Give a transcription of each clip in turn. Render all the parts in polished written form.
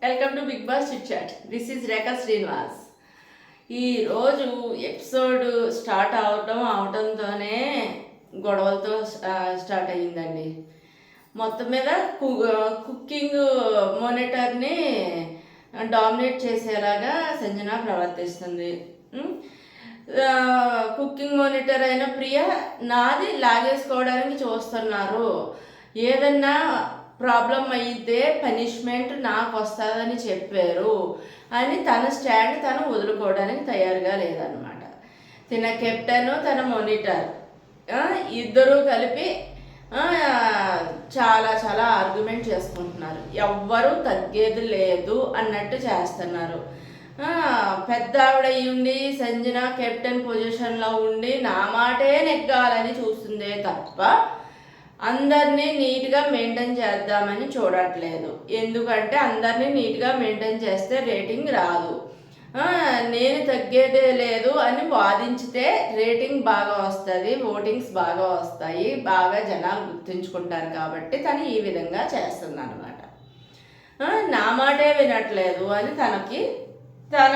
Welcome to Bigg Boss chit chat. This is Rekha Srinivas. ఈరోజు episode start అవడంతోనే గొడవలతో start అయ్యిందండి. మొత్తం మీద కుకింగ్ మానిటర్ని డామినేట్ చేసేలాగా సంజన ప్రవర్తిస్తుంది. కుకింగ్ మానిటర్ అయిన ప్రియ నాది లాగేసుకోవడానికి చూస్తున్నారు. ఏదన్నా ప్రాబ్లం అయితే పనిష్మెంట్ నాకు వస్తుందని చెప్పారు అని తన స్టాండ్ తను వదులుకోవడానికి తయారుగా లేదనమాట. తన కెప్టెన్ తన మానిటర్ ఇద్దరూ కలిపి చాలా చాలా ఆర్గ్యుమెంట్ చేసుకుంటున్నారు. ఎవ్వరూ తగ్గేది లేదు అన్నట్టు చేస్తున్నారు. పెద్ద ఆవిడ ఉండి సంజన కెప్టెన్ పొజిషన్లో ఉండి నా మాటే నెగ్గాలని చూస్తుందే తప్ప అందరినీ నీట్గా మెయింటైన్ చేద్దామని చూడట్లేదు. ఎందుకంటే అందరినీ నీట్గా మెయింటైన్ చేస్తే రేటింగ్ రాదు. నేను తగ్గేదే లేదు అని వాదించితే రేటింగ్ బాగా వస్తుంది, ఓటింగ్స్ బాగా వస్తాయి, బాగా జనాలు గుర్తుంచుకుంటారు. కాబట్టి తను ఈ విధంగా చేస్తుంది అనమాట. నా మాటే వినట్లేదు అని తన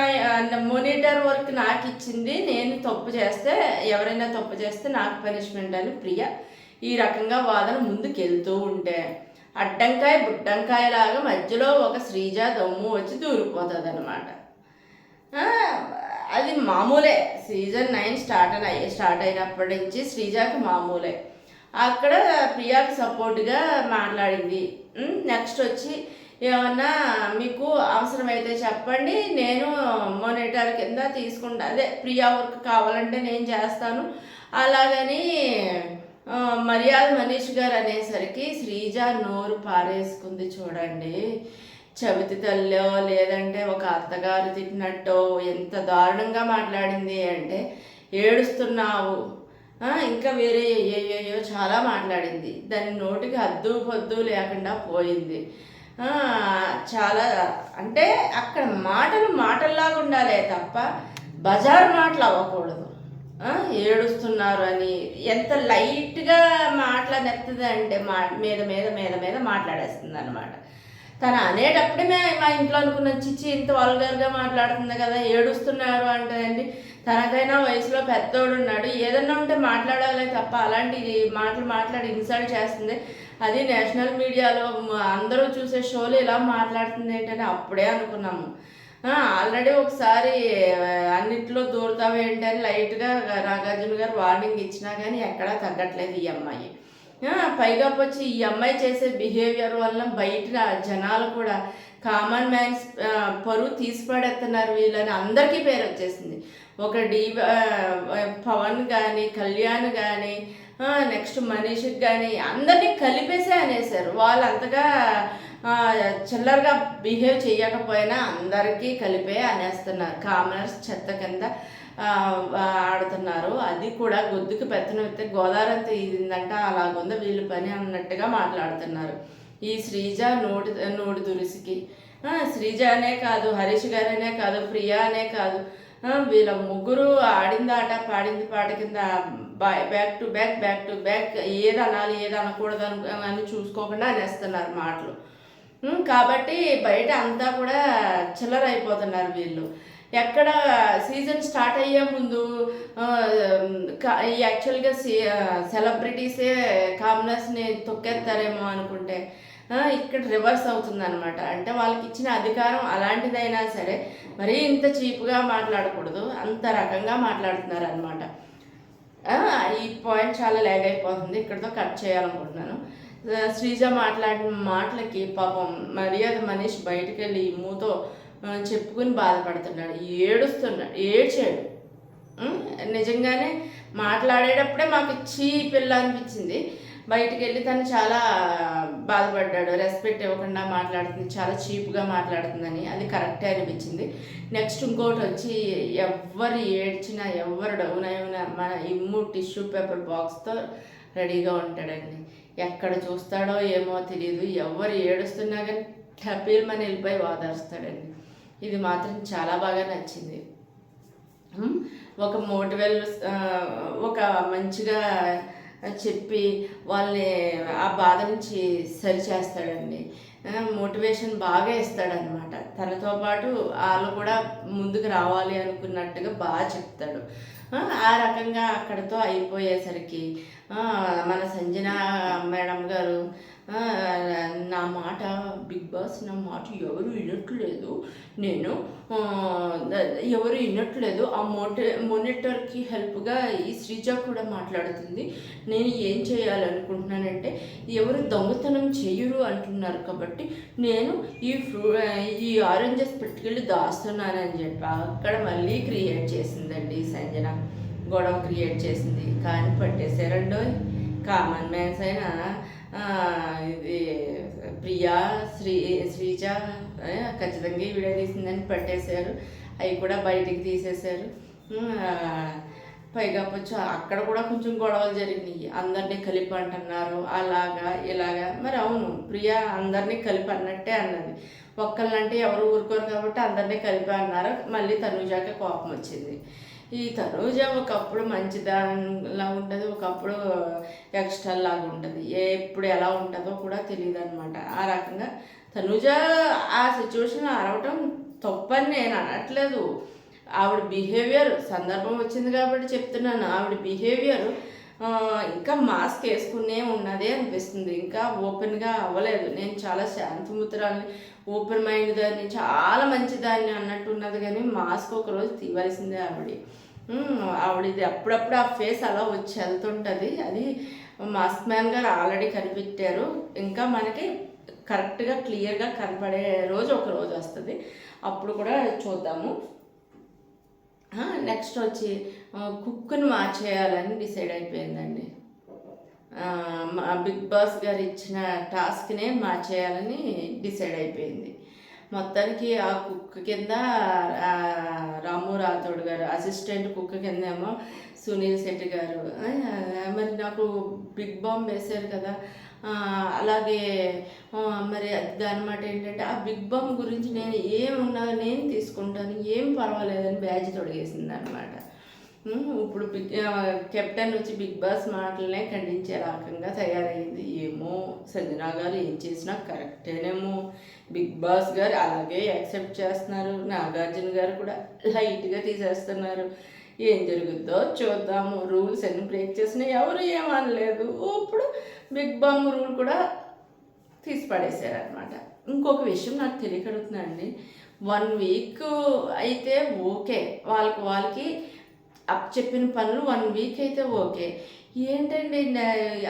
మానిటర్ వర్క్ నాకు ఇచ్చింది, నేను తప్పు చేస్తే ఎవరైనా తప్పు చేస్తే నాకు పనిష్మెంట్ అని ప్రియ ఈ రకంగా వాదన ముందుకెళ్తూ ఉంటే అడ్డంకాయ బుడ్డంకాయ లాగా మధ్యలో ఒక శ్రీజ దమ్ము వచ్చి దూరిపోతుంది అనమాట. అది మామూలే. సీజన్ 9 స్టార్ట్ అయినప్పటి నుంచి శ్రీజాకి మామూలే. అక్కడ ప్రియాకి సపోర్ట్గా మాట్లాడింది. నెక్స్ట్ వచ్చి ఏమన్నా మీకు అవసరమైతే చెప్పండి, నేను మానిటర్ కింద తీసుకుంటా, అదే ప్రియా వర్క్ కావాలంటే నేను చేస్తాను అలాగని మర్యాద మనీష్ గారు అనేసరికి శ్రీజ నోరు పారేసుకుంది. చూడండి, చవితి తల్లో లేదంటే ఒక అత్తగారు తిట్టినట్టో ఎంత దారుణంగా మాట్లాడింది అంటే ఏడుస్తున్నావు, ఇంకా వేరే అయ్యో చాలా మాట్లాడింది. దాని నోటికి హద్దు పొద్దు లేకుండా పోయింది. చాలా అంటే అక్కడ మాటల్లాగా ఉండాలే తప్ప బజార్ మాటలు అవ్వకూడదు. ఏడుస్తున్నారు అని ఎంత లైట్గా మాట్లాడేస్తుంది అంటే మీద మీద మీద మీద మాట్లాడేస్తుంది అనమాట. తను అనేటప్పుడే మా ఇంట్లో అనుకున్న చిచ్చి ఇంత వల్గర్గా మాట్లాడుతుంది కదా, ఏడుస్తున్నారు అంటే అండి. తనకైనా వయసులో పెద్దోడు ఉన్నాడు, ఏదన్నా ఉంటే మాట్లాడాలి తప్ప అలాంటి మాట్లాడి ఇన్సల్ట్ చేస్తుంది. అది నేషనల్ మీడియాలో అందరూ చూసే షోలు ఇలా మాట్లాడుతుంది ఏంటని అప్పుడే అనుకున్నాము. ఆల్రెడీ ఒకసారి అన్నిట్లో దూరతావు ఏంటని లైట్గా నాగార్జున గారు వార్నింగ్ ఇచ్చినా కానీ ఎక్కడా తగ్గట్లేదు ఈ అమ్మాయి. పైగా వచ్చి ఈ అమ్మాయి చేసే బిహేవియర్ వల్ల బయట జనాలు కూడా కామన్ మ్యాన్స్ పరువు తీసిపడేస్తున్నారు వీళ్ళని అందరికీ పేరు వచ్చేసింది. ఒక పవన్ కానీ కళ్యాణ్ కానీ నెక్స్ట్ మనీష్కి కానీ అందరినీ కలిపేసే అనేసారు. వాళ్ళు అంతగా చిల్లరగా బిహేవ్ చేయకపోయినా అందరికీ కలిపే అనేస్తున్నారు. కామనర్స్ చెత్త కింద ఆడుతున్నారు. అది కూడా గొద్దుకు పెత్తనం ఎత్తే గోదావరి ఇదిందంట అలాగుందో వీళ్ళు పని అన్నట్టుగా మాట్లాడుతున్నారు. ఈ శ్రీజ నోటి దురుసుకి శ్రీజ అనే కాదు, హరీష్ గారనే కాదు, ప్రియా అనే కాదు, వీళ్ళ ముగ్గురు ఆడింది ఆట పాడింది పాట కింద బ్యాక్ టు బ్యాక్ ఏది అనాలి ఏది అనకూడదు అని చూసుకోకుండా అనేస్తున్నారు మాటలు. కాబట్టి బయట అంతా కూడా చిల్లర అయిపోతున్నారు వీళ్ళు. ఎక్కడ సీజన్ స్టార్ట్ అయ్యే ముందు యాక్చువల్గా సెలబ్రిటీసే కామనర్స్ని తొక్కేస్తారేమో అనుకుంటే ఇక్కడ రివర్స్ అవుతుంది అనమాట. అంటే వాళ్ళకి ఇచ్చిన అధికారం అలాంటిదైనా సరే మరీ ఇంత చీప్గా మాట్లాడకూడదు, అంత రకంగా మాట్లాడుతున్నారు అనమాట. ఈ పాయింట్ చాలా లాగ్ అయిపోతుంది, ఇక్కడితో కట్ చేయాలనుకుంటున్నాను. శ్రీజ మాట్లాడిన మాటలకి పాపం మర్యాద మనీష్ బయటికి వెళ్ళి మూతో చెప్పుకుని బాధపడుతున్నాడు, ఏడ్చాడు. నిజంగానే మాట్లాడేటప్పుడే మాకు పిల్ల అనిపించింది. బయటికి వెళ్ళి తను చాలా బాధపడ్డాడు, రెస్పెక్ట్ ఇవ్వకుండా మాట్లాడుతుంది, చాలా చీప్గా మాట్లాడుతుందని. అది కరెక్టే అనిపించింది. నెక్స్ట్ ఇంకోటి వచ్చి ఎవరు ఏడ్చినా ఎవరు డౌన్ అయినా మన ఇమ్ము టిష్యూ పేపర్ బాక్స్తో రెడీగా ఉంటాడండి. ఎక్కడ చూస్తాడో ఏమో తెలియదు, ఎవరు ఏడుస్తున్నా కానీ టపీల్మని వెళ్ళిపోయి వాదారుస్తాడండి. ఇది మాత్రం చాలా బాగా నచ్చింది. ఒక మోటివేల్ ఒక మంచిగా చెప్పి వాళ్ళని ఆ బాధ నుంచి సరిచేస్తాడండి. మోటివేషన్ బాగా ఇస్తాడనమాట. తనతో పాటు వాళ్ళు కూడా ముందుకు రావాలి అనుకున్నట్టుగా బాగా చెప్తాడు. ఆ రకంగా అక్కడితో అయిపోయేసరికి మన సంజన మేడం గారు నా మాట బిగ్ బాస్ నా మాట ఎవరు వినట్లేదు, నేను ఎవరు వినట్లేదు, ఆ మానిటర్కి హెల్ప్గా ఈ శ్రీజ కూడా మాట్లాడుతుంది, నేను ఏం చేయాలనుకుంటున్నానంటే ఎవరు దొంగతనం చేయరు అంటున్నారు కాబట్టి నేను ఈ ఆరెంజెస్ పెట్టుకెళ్ళి దాస్తున్నానని చెప్పి అక్కడ మళ్ళీ క్రియేట్ చేసిందండి సంజన, గొడవ క్రియేట్ చేసింది. కానీ పట్టేశారండో కామన్ మ్యాన్స్ అయినా ఇది ప్రియా శ్రీజ ఖచ్చితంగా ఈ వీడియో తీసిందని పట్టేశారు. అవి కూడా బయటికి తీసేశారు. పైగా కొంచెం అక్కడ కూడా కొంచెం గొడవలు జరిగినాయి. అందరినీ కలిపి అంటున్నారు అలాగా ఇలాగా. మరి అవును, ప్రియా అందరినీ కలిపి అన్నట్టే అన్నది. ఒక్కళ్ళంటే ఎవరు ఊరుకోరు కాబట్టి అందరినీ కలిపి అన్నారు. మళ్ళీ తనూజాకి కోపం వచ్చింది. ఈ తనూజ ఒకప్పుడు మంచిదానిలా ఉంటుంది, ఒకప్పుడు ఎక్స్ట్రా లాగా ఉంటుంది. ఎప్పుడు ఎలా ఉంటుందో కూడా తెలియదు అనమాట. ఆ రకంగా తనూజ ఆ సిచ్యువేషన్లో అరవటం తప్పని నేను అనట్లేదు. ఆవిడ బిహేవియర్ సందర్భం వచ్చింది కాబట్టి చెప్తున్నాను. ఆవిడ బిహేవియర్ ఇంకా మాస్క్ వేసుకునే ఉన్నదే అనిపిస్తుంది, ఇంకా ఓపెన్గా అవ్వలేదు. నేను చాలా శాంతిముద్రాన్ని, ఓపెన్ మైండ్ దాన్ని, చాలా మంచిదాన్ని అన్నట్టు ఉన్నది. కానీ మాస్క్ ఒకరోజు తీయవలసిందే ఆవిడది. అప్పుడప్పుడు ఆ ఫేస్ అలా వచ్చి వెళ్తుంటుంది. అది మాస్క్ మ్యాన్ గారు ఆల్రెడీ కనిపెట్టారు. ఇంకా మనకి కరెక్ట్గా క్లియర్గా కనపడే రోజు ఒక రోజు వస్తుంది, అప్పుడు కూడా చూద్దాము. నెక్స్ట్ వచ్చి కుక్ను మార్చేయాలని డిసైడ్ అయిపోయిందండి. బిగ్ బాస్ గారు ఇచ్చిన టాస్క్నే మార్చేయాలని డిసైడ్ అయిపోయింది. మొత్తానికి ఆ కుక్ కింద రాము రాథోడ్ గారు, అసిస్టెంట్ కుక్ కింద ఏమో సునీల్ శెట్టి గారు. మరి నాకు బిగ్ బాంబ్ వేశారు కదా, అలాగే మరి దానిమాట ఏంటంటే ఆ బిగ్ బాంబ్ గురించి నేను ఏమున్నా నేను తీసుకుంటాను, ఏం పర్వాలేదని బ్యాజ్ తొడిగేసింది అనమాట. ఇప్పుడు కెప్టెన్ వచ్చి బిగ్ బాస్ మాటలనే ఖండించే రకంగా తయారైంది. ఏమో సంజన గారు ఏం చేసినా కరెక్టేనేమో, బిగ్ బాస్ గారు అలాగే యాక్సెప్ట్ చేస్తున్నారు, నాగార్జున గారు కూడా లైట్గా తీసేస్తున్నారు. ఏం జరుగుద్దో చూద్దాము. రూల్స్ అన్ని బ్రేక్ చేసినా ఎవరు ఏమనలేదు. ఇప్పుడు బిగ్ బాంబ్ రూల్ కూడా తీసి పడేశారనమాట. ఇంకొక విషయం నాకు తెలియకడుగుతుందండి. 1 వీక్ అయితే ఓకే, వాళ్ళకి అప్ చెప్పిన పనులు 1 వీక్ అయితే ఓకే. ఏంటండి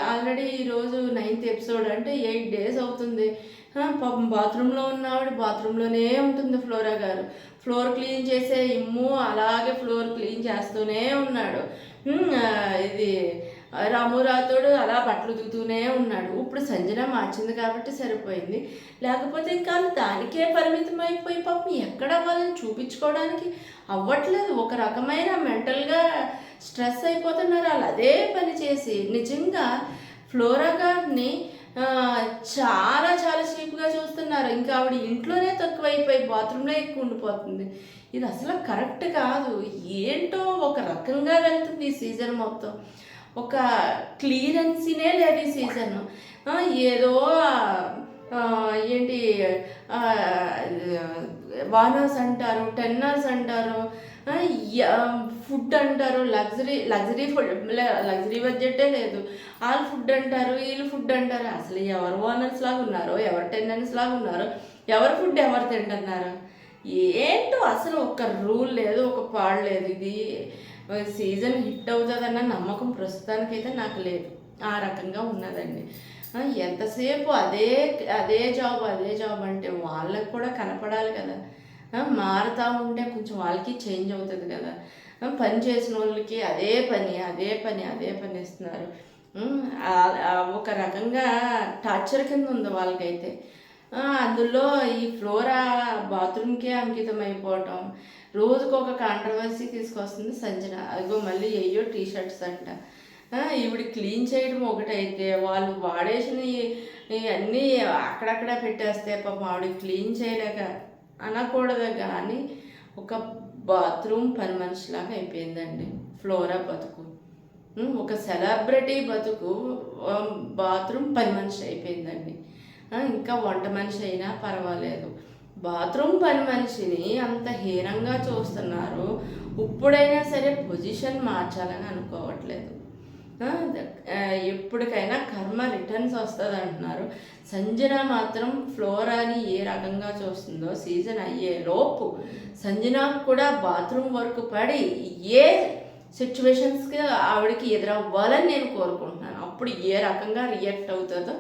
ఆల్రెడీ ఈరోజు 9th ఎపిసోడ్ అంటే 8 days అవుతుంది. పాపం బాత్రూంలో ఉన్న ఆవిడ బాత్రూంలోనే ఉంటుంది. ఫ్లోరా గారు ఫ్లోర్ క్లీన్ చేసే ఇమ్ము అలాగే ఫ్లోర్ క్లీన్ చేస్తూనే ఉన్నాడు. ఇది రాము రాథోడు అలా బట్టలు ఉతుకుతూనే ఉన్నాడు. ఇప్పుడు సంజన మార్చింది కాబట్టి సరిపోయింది, లేకపోతే ఇంకా దానికే పరిమితం అయిపోయి పాపం ఎక్కడ వాళ్ళని చూపించుకోవడానికి అవ్వట్లేదు. ఒక రకమైన మెంటల్గా స్ట్రెస్ అయిపోతున్నారు వాళ్ళు అదే పని చేసి. నిజంగా ఫ్లోరా గారిని చాలా చాలా చీప్గా చూస్తున్నారు. ఇంకా ఆవిడ ఇంట్లోనే తక్కువైపోయి బాత్రూంలో ఎక్కువ ఉండిపోతుంది. ఇది అసలు కరెక్ట్ కాదు. ఏంటో ఒక రకంగా వెళ్తుంది ఈ సీజన్ మొత్తం. ఒక క్లియరెన్సీనే లేదు ఈ సీజన్. ఏదో ఏంటి వానర్స్ అంటారు, టెన్నర్స్ అంటారు, ఫుడ్ అంటారు, లగ్జరీ బడ్జెటే లేదు. వాళ్ళు ఫుడ్ అంటారు, వీళ్ళు ఫుడ్ అంటారు. అసలు ఎవరు ఓనర్స్ లాగా ఉన్నారో, ఎవరు టెన్నర్స్ లాగా ఉన్నారో, ఎవరు ఫుడ్ ఎవరు తింటున్నారు, ఏంటో అసలు ఒక రూల్ లేదు, ఒక పాడు లేదు. ఇది సీజన్ హిట్ అవుతుందన్న నమ్మకం ప్రస్తుతానికైతే నాకు లేదు. ఆ రకంగా ఉన్నదండి. ఎంతసేపు అదే జాబ్ అంటే వాళ్ళకి కూడా కనపడాలి కదా. మారుతూ ఉంటే కొంచెం వాళ్ళకి చేంజ్ అవుతుంది కదా. పని చేసిన వాళ్ళకి అదే పని ఇస్తున్నారు. ఒక రకంగా టార్చర్ కింద ఉంది వాళ్ళకైతే. అందులో ఈ ఫ్లోరా బాత్రూమ్కే అంకితం అయిపోవటం, రోజుకొక కాంట్రవర్సీ తీసుకొస్తుంది సంజన. అదిగో మళ్ళీ అయ్యో టీషర్ట్స్ అంట. ఈవిడ క్లీన్ చేయడం ఒకటైతే వాళ్ళు వాడేసినవి అన్నీ అక్కడక్కడ పెట్టేస్తే పాపం ఆవిడ క్లీన్ చేయలేక అనకూడదు. కానీ ఒక బాత్రూమ్ పని మనిషిలాగా అయిపోయిందండి ఫ్లోరా బతుకు. ఒక సెలబ్రిటీ బతుకు బాత్రూమ్ పని మనిషి అయిపోయిందండి. ఇంకా వంట మనిషి అయినా పర్వాలేదు, బాత్రూమ్ పని మనిషిని అంత హీనంగా చూస్తున్నారు. ఇప్పుడైనా సరే పొజిషన్ మార్చాలని అనుకోవట్లేదు. ఎప్పటికైనా కర్మ రిటర్న్స్ వస్తుంది అంటున్నారు. సంజన మాత్రం ఫ్లోరాని ఏ రకంగా చూస్తుందో సీజన్ అయ్యే లోపు సంజనాకు కూడా బాత్రూమ్ వర్క్ పడి ఏ సిచ్యువేషన్స్కి ఆవిడకి ఎదురవ్వాలని నేను కోరుకుంటున్నాను. అప్పుడు ఏ రకంగా రియాక్ట్ అవుతుందో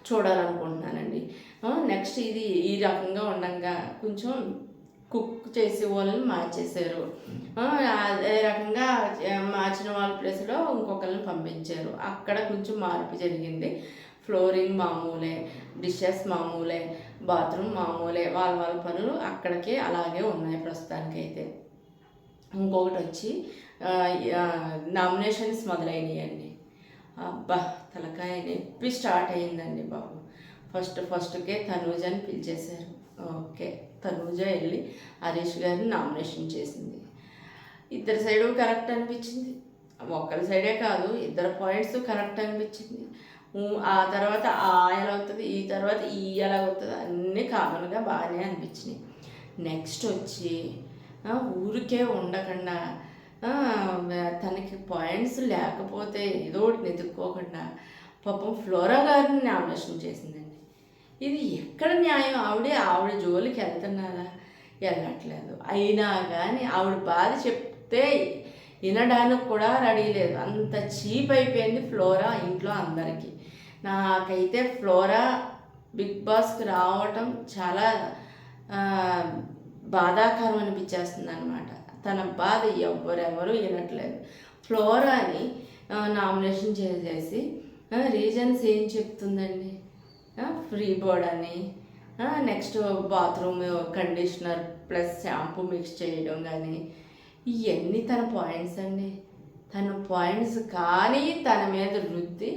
చూడాలనుకుంటున్నానండి. నెక్స్ట్ ఇది ఈ రకంగా ఉండగా కొంచెం కుక్ చేసే వాళ్ళని మార్చేశారు. అదే రకంగా మార్చిన వాళ్ళ ప్లేస్లో ఇంకొకరిని పంపించారు. అక్కడ కొంచెం మార్పు జరిగింది. ఫ్లోరింగ్ మామూలే, డిషెస్ మామూలే, బాత్రూమ్ మామూలే, వాళ్ళ పనులు అక్కడికే అలాగే ఉన్నాయి ప్రస్తుతానికైతే. ఇంకొకటి వచ్చి నామినేషన్స్ మొదలైనయండి. అబ్బా తలకాయ నొప్పి స్టార్ట్ అయిందండి బాబు. ఫస్ట్కే తనూజని పిలిచేశారు. ఓకే, తనూజ వెళ్ళి హరీష్ గారిని నామినేషన్ చేసింది. ఇద్దరు సైడు కరెక్ట్ అనిపించింది. ఒకరి సైడే కాదు, ఇద్దరు పాయింట్స్ కరెక్ట్ అనిపించింది. ఆ తర్వాత ఎలా అవుతుంది, ఈ తర్వాత ఎలా అవుతుంది, అన్నీ కామన్గా బాగానే అనిపించినాయి. నెక్స్ట్ వచ్చి ఊరికే ఉండకుండా తనకి పాయింట్స్ లేకపోతే ఏదో ఒకటి వెతుక్కోకుండా పాపం ఫ్లోరా గారిని నామినేషన్ చేసిందండి. ఇది ఎక్కడ న్యాయం? ఆవిడ జోలికి వెళ్తున్నారా? వెళ్ళట్లేదు. అయినా కానీ ఆవిడ బాధ చెప్తే వినడానికి కూడా రెడీ లేదు. అంత చీప్ అయిపోయింది ఫ్లోరా ఇంట్లో అందరికీ. నాకైతే ఫ్లోరా బిగ్ బాస్కి రావటం చాలా బాధాకరం అనిపించేస్తుంది అనమాట. తన బాధ ఎవరెవరు వినట్లేదు. ఫ్లోరాని నామినేషన్ చేసేసి రీజన్స్ ఏం చెప్తుందండి? ఫ్రీ బోర్డ్ అని, next bathroom conditioner plus shampoo mix చేయడం కానీ, ఇవన్నీ తన పాయింట్స్ అండి. తన పాయింట్స్ కానీ తన మీద రుద్ది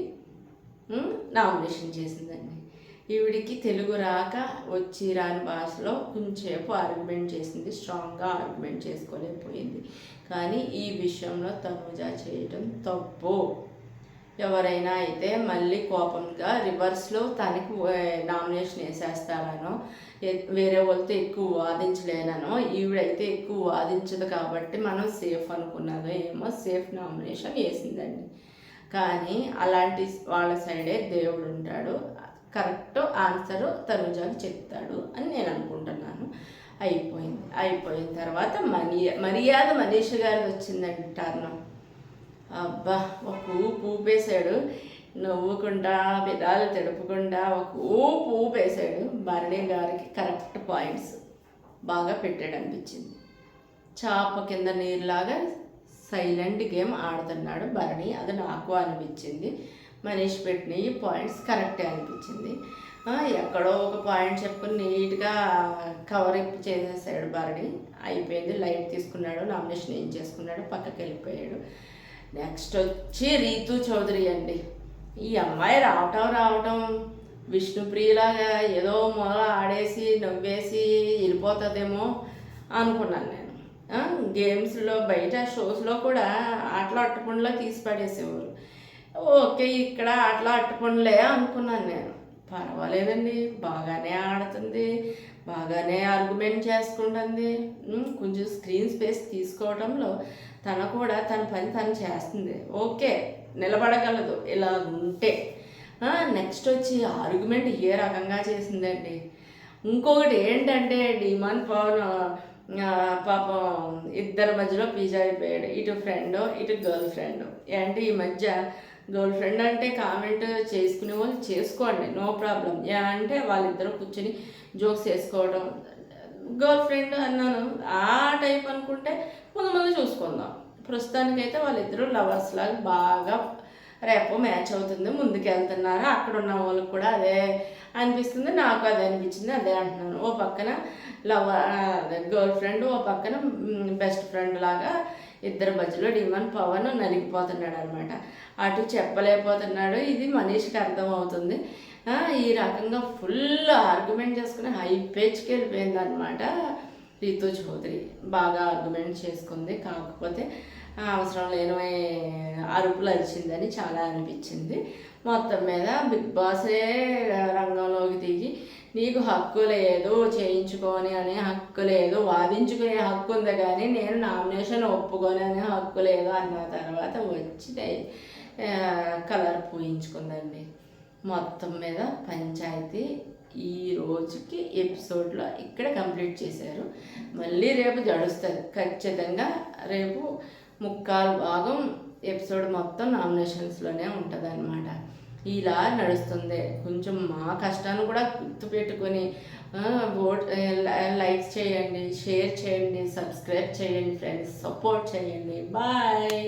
నామినేషన్ చేసిందండి. ఈవిడికి తెలుగు రాక వచ్చి రాని భాషలో కొంచెంసేపు ఆర్గ్యుమెంట్ చేసింది. స్ట్రాంగ్గా ఆర్గ్యుమెంట్ చేసుకోలేకపోయింది. కానీ ఈ విషయంలో తనూజ చేయటం తప్పు. ఎవరైనా అయితే మళ్ళీ కోపంగా రివర్స్లో తనకి నామినేషన్ వేసేస్తారనో, వేరే వాళ్ళతో ఎక్కువ వాదించలేనో, ఈవిడైతే ఎక్కువ వాదించదు కాబట్టి మనం సేఫ్ అనుకున్నదో ఏమో సేఫ్ నామినేషన్ వేసిందండి. కానీ అలాంటి వాళ్ళ సైడే దేవుడు ఉంటాడు. కరెక్ట్ ఆన్సరు తనుజాకి చెప్తాడు అని నేను అనుకుంటున్నాను. అయిపోయిన తర్వాత మర్యాద మనీష్ గారికి వచ్చిందండి టర్న్. అబ్బా ఒక ఊపేసాడు, నవ్వుకుండా పెదాలు తెడుపుకుండా ఒక ఊపేసాడు. భరణి గారికి కరెక్ట్ పాయింట్స్ బాగా పెట్టాడు అనిపించింది. చాప కింద నీరులాగా సైలెంట్ గేమ్ ఆడుతున్నాడు భరణి, అది నాకు అనిపించింది. మనీష్ పెట్టిన ఈ పాయింట్స్ కరెక్టే అనిపించింది. ఎక్కడో ఒక పాయింట్ చెప్పుకొని నీట్గా కవర్ అప్ చేసేసాడు భరణి. అయిపోయింది. లైట్ తీసుకున్నాడు, నామినేషన్ ఏం చేసుకున్నాడు, పక్కకి వెళ్ళిపోయాడు. నెక్స్ట్ వచ్చి రీతు చౌదరి అండి. ఈ అమ్మాయి రావటం విష్ణుప్రియలాగా ఏదో మొదలు ఆడేసి నవ్వేసి వెళ్ళిపోతుందేమో అనుకున్నాను నేను. గేమ్స్లో బయట షోస్లో కూడా ఆటలు అట్టుపండ్లో తీసి పడేసేవారు. ఓకే, ఇక్కడ ఆటలు అట్టుపండ్లే అనుకున్నాను నేను. పర్వాలేదండి, బాగానే ఆడుతుంది, బాగానే ఆర్గ్యుమెంట్ చేసుకుంటుంది. కొంచెం స్క్రీన్ స్పేస్ తీసుకోవడంలో తన కూడా తన పని తను చేస్తుంది. ఓకే, నిలబడగలదు ఇలా ఉంటే. నెక్స్ట్ వచ్చి ఆర్గ్యుమెంట్ ఏ రకంగా చేసిందండి. ఇంకొకటి ఏంటంటే డిమాండ్ పవన్ పాపం ఇద్దరి మధ్యలో పిజ్జా అయిపోయాడు. ఇటు ఫ్రెండ్, ఇటు గర్ల్ ఫ్రెండ్. ఏంటి ఈ మధ్య గర్ల్ ఫ్రెండ్ అంటే కామెంట్ చేసుకునే వాళ్ళు చేసుకోండి, నో ప్రాబ్లం. అంటే వాళ్ళిద్దరూ కూర్చొని జోక్స్ చేసుకోవడం. గర్ల్ ఫ్రెండ్ అన్నాను ఆ టైప్ అనుకుంటే ముందు చూసుకుందాం. ప్రస్తుతానికైతే వాళ్ళిద్దరూ లవర్స్ లాగా బాగా రేపు మ్యాచ్ అవుతుంది, ముందుకు వెళ్తున్నారు. అక్కడ ఉన్న వాళ్ళకి కూడా అదే అనిపిస్తుంది, నాకు అదే అనిపించింది, అదే అంటున్నాను. ఓ పక్కన గర్ల్ ఫ్రెండ్, ఓ పక్కన బెస్ట్ ఫ్రెండ్ లాగా ఇద్దరు మధ్యలో డిమాండ్ పవన్ నలిగిపోతున్నాడు అనమాట. అటు చెప్పలేకపోతున్నాడు. ఇది మనీష్కి అర్థమవుతుంది. ఈ రకంగా ఫుల్ ఆర్గ్యుమెంట్ చేసుకుని హై పేజ్కి వెళ్ళిపోయింది అనమాట రీతు చౌదరి. బాగా ఆర్గ్యుమెంట్ చేసుకుంది. కాకపోతే అవసరం లేని అరుపులు అరిచిందని చాలా అనిపించింది. మొత్తం మీద బిగ్ బాసే రంగంలోకి దిగి నీకు హక్కు లేదు చేయించుకొని అనే హక్కు లేదు, వాదించుకునే హక్కు ఉంది కానీ నేను నామినేషన్ ఒప్పుకొని అనే హక్కు లేదు అన్న తర్వాత వచ్చి కలర్ పూయించుకుందండి. మొత్తం మీద పంచాయతీ ఈ రోజుకి ఎపిసోడ్లో ఇక్కడ కంప్లీట్ చేశారు. మళ్ళీ రేపు జడుస్తుంది ఖచ్చితంగా. రేపు 3/4 భాగం ఎపిసోడ్ మొత్తం నామినేషన్స్లోనే ఉంటుంది అన్నమాట. ఇలా నడుస్తుంది. కొంచెం మా కష్టాన్ని కూడా గుర్తుపెట్టుకొని లైక్స్ చేయండి, షేర్ చేయండి, సబ్స్క్రైబ్ చేయండి ఫ్రెండ్స్, సపోర్ట్ చేయండి. బాయ్.